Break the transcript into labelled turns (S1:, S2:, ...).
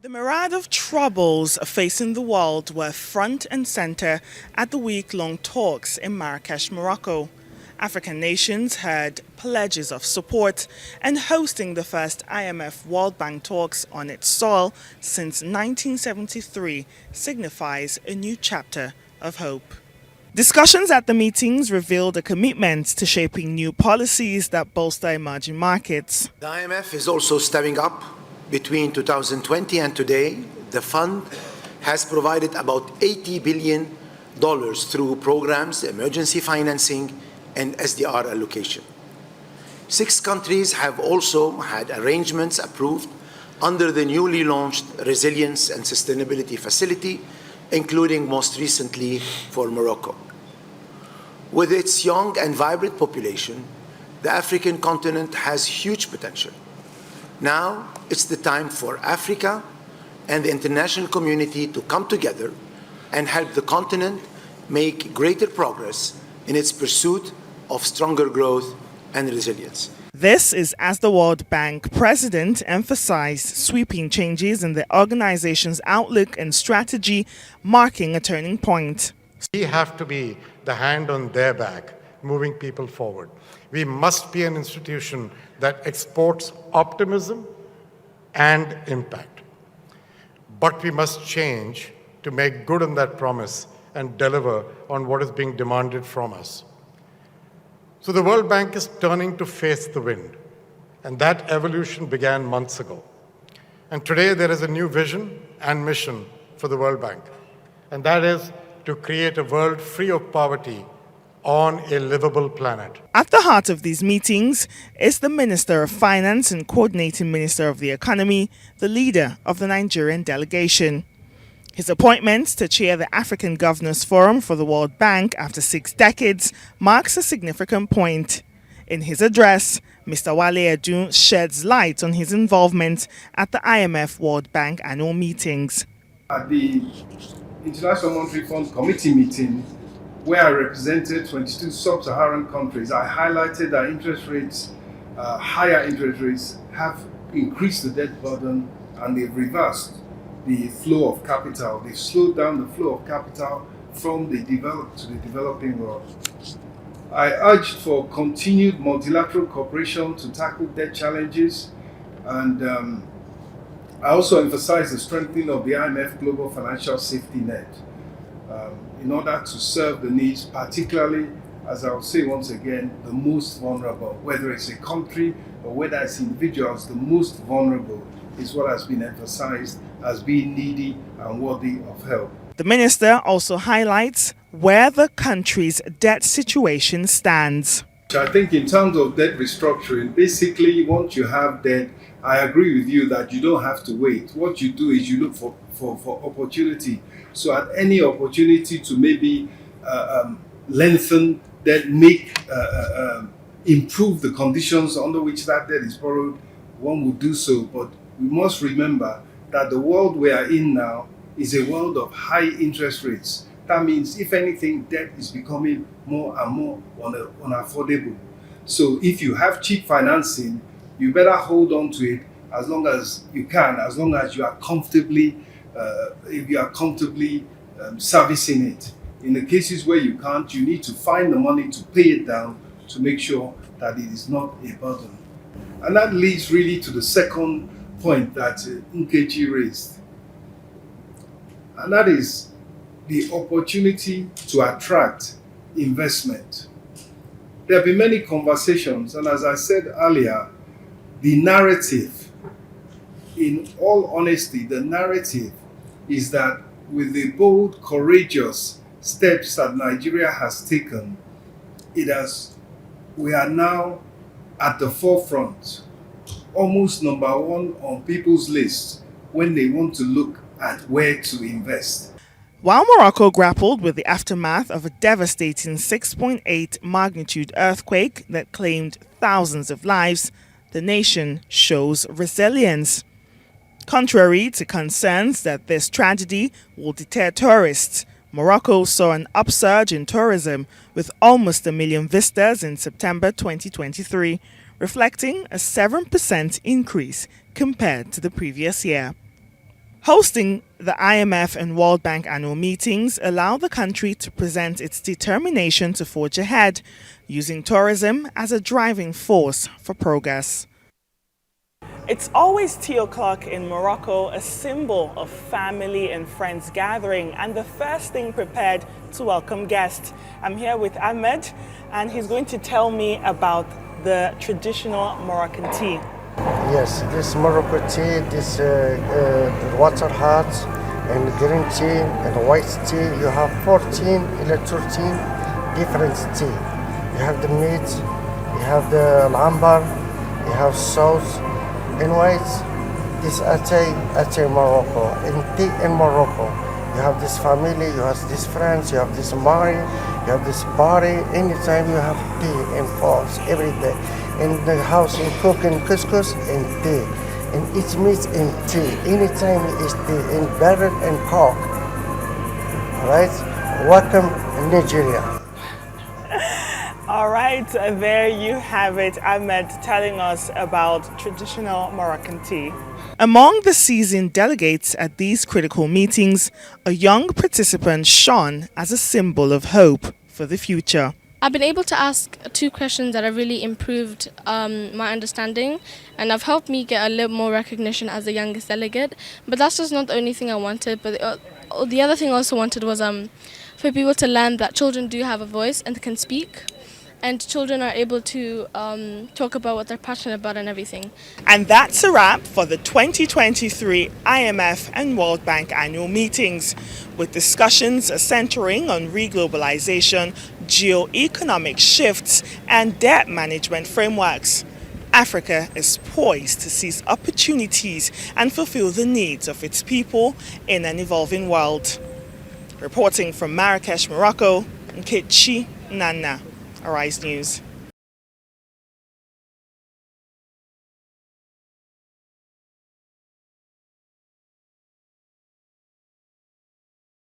S1: The myriad of troubles facing the world were front and center at the week-long talks in Marrakesh, Morocco. African nations heard pledges of support, and hosting the first IMF World Bank talks on its soil since 1973 signifies a new chapter of hope. Discussions at the meetings revealed a commitment to shaping new policies that bolster emerging markets.
S2: The IMF is also stepping up. Between 2020 and today, the fund has provided about $80 billion through programs, emergency financing, and SDR allocation. 6 countries have also had arrangements approved under the newly launched Resilience and Sustainability Facility, including most recently for Morocco. With its young and vibrant population, the African continent has huge potential. Now it's the time for Africa and the international community to come together and help the continent make greater progress in its pursuit of stronger growth and resilience.
S1: This is as the World Bank president emphasized sweeping changes in the organization's outlook and strategy, marking a turning point.
S3: We have to be the hand on their back, moving people forward. We must be an institution that exports optimism and impact. But we must change to make good on that promise and deliver on what is being demanded from us. So the World Bank is turning to face the wind, and that evolution began months ago. And today there is a new vision and mission for the World Bank, and that is to create a world free of poverty on a livable planet.
S1: At the heart of these meetings is the Minister of Finance and Coordinating Minister of the Economy, the leader of the Nigerian delegation. His appointment to chair the African Governors Forum for the World Bank after 6 decades marks a significant point. In his address, Mr. Wale Edun sheds light on his involvement at the IMF World Bank annual meetings.
S4: At the International Monetary Fund Committee meeting, where I represented 22 sub-Saharan countries, I highlighted that interest rates, higher interest rates, have increased the debt burden and they've reversed the flow of capital. They've slowed down the flow of capital from the developed to the developing world. I urged for continued multilateral cooperation to tackle debt challenges, and I also emphasized the strengthening of the IMF Global Financial Safety Net in order to serve the needs, particularly, as I will say once again, the most vulnerable. Whether it's a country or whether it's individuals, the most vulnerable is what has been emphasized as being needy and worthy of help.
S1: The minister also highlights where the country's debt situation stands.
S4: I think in terms of debt restructuring, basically once you have debt, I agree with you that you don't have to wait. What you do is you look for opportunity. So at any opportunity to maybe lengthen debt, improve the conditions under which that debt is borrowed, one would do so. But we must remember that the world we are in now is a world of high interest rates. That means, if anything, debt is becoming more and more unaffordable. So if you have cheap financing, you better hold on to it as long as you can, as long as you are comfortably, servicing it. In the cases where you can't, you need to find the money to pay it down to make sure that it is not a burden. And that leads really to the second point that Nkechi raised, and that is the opportunity to attract investment. There have been many conversations, and as I said earlier, the narrative, in all honesty, the narrative is that with the bold, courageous steps that Nigeria has taken, we are now at the forefront, almost number one on people's list when they want to look at where to invest.
S1: While Morocco grappled with the aftermath of a devastating 6.8 magnitude earthquake that claimed thousands of lives, the nation shows resilience. Contrary to concerns that this tragedy will deter tourists, Morocco saw an upsurge in tourism with almost 1 million visitors in September 2023, reflecting a 7% increase compared to the previous year. Hosting the IMF and World Bank annual meetings allow the country to present its determination to forge ahead, using tourism as a driving force for progress. It's always tea o'clock in Morocco, a symbol of family and friends gathering, and the first thing prepared to welcome guests. I'm here with Ahmed, and he's going to tell me about the traditional Moroccan tea.
S5: Yes, this Morocco tea, this water hot and green tea and white tea. You have 14 или 13 different tea. You have the meat, you have the lambar, you have sauce. In white, this ate Morocco. In tea in Morocco, you have this family, you have this friends, you have this marry, you have this party. Anytime you have tea in force every day. In the house, you cook in couscous and tea, and eat meat in tea. Anytime you eat tea, in butter and coke. All right? Welcome Nigeria.
S1: All right, there you have it, Ahmed telling us about traditional Moroccan tea. Among the seasoned delegates at these critical meetings, a young participant shone as a symbol of hope for the future.
S6: I've been able to ask 2 questions that have really improved my understanding, and have helped me get a little more recognition as the youngest delegate. But that's just not the only thing I wanted. But the other thing I also wanted was for people to learn that children do have a voice and can speak, and children are able to talk about what they're passionate about and everything.
S1: And that's a wrap for the 2023 IMF and World Bank annual meetings, with discussions centering on reglobalization, geo-economic shifts, and debt management frameworks. Africa is poised to seize opportunities and fulfill the needs of its people in an evolving world. Reporting from Marrakesh, Morocco, Nkechi Nana, Arise News.